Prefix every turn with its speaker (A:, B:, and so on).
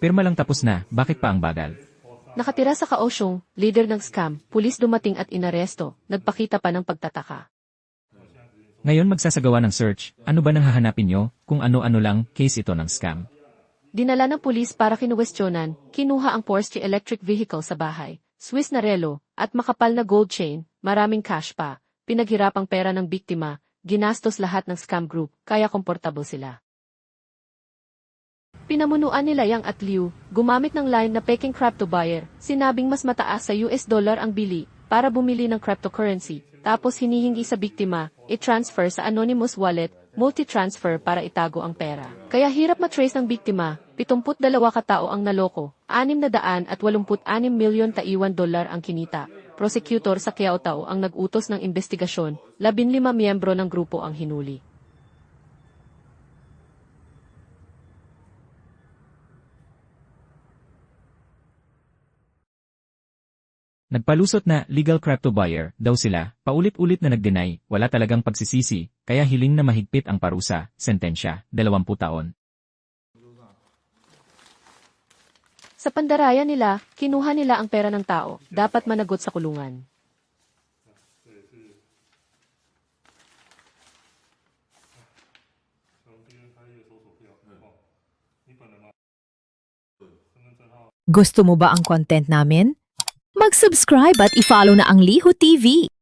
A: Pirma lang tapos na, bakit pa ang bagal?
B: Nakatira sa Kaohsiung, leader ng scam, pulis dumating at inaresto, nagpakita pa ng pagtataka.
A: Ngayon magsasagawa ng search, ano ba nang hahanapin nyo, kung ano-ano lang, case ito ng scam.
B: Dinala ng pulis para kinuwestiyonan, kinuha ang Porsche electric vehicle sa bahay, Swiss na relo, at makapal na gold chain, maraming cash pa, pinaghirapang pera ng biktima, ginastos lahat ng scam group, kaya komportable sila. Pinamunuan nila Yang at Liu, gumamit ng line na peking crypto buyer, sinabing mas mataas sa US dollar ang bili, para bumili ng cryptocurrency, tapos hinihingi sa biktima, i-transfer sa anonymous wallet, multi-transfer para itago ang pera. Kaya hirap matrace ng biktima, 72 katao ang naloko, 686 milyon Taiwan dollar ang kinita. Prosecutor sa Qiaotao ang nag-utos ng investigasyon, 15 miyembro ng grupo ang hinuli.
A: Nagpalusot na legal crypto buyer daw sila, paulit-ulit na nag-deny, wala talagang pagsisisi, kaya hiling na mahigpit ang parusa, sentensya, 20 taon.
B: Sa pandaraya nila, kinuha nila ang pera ng tao, dapat managot sa kulungan.
C: Gusto mo ba ang content namin? Mag-subscribe at i-follow na ang Liho TV.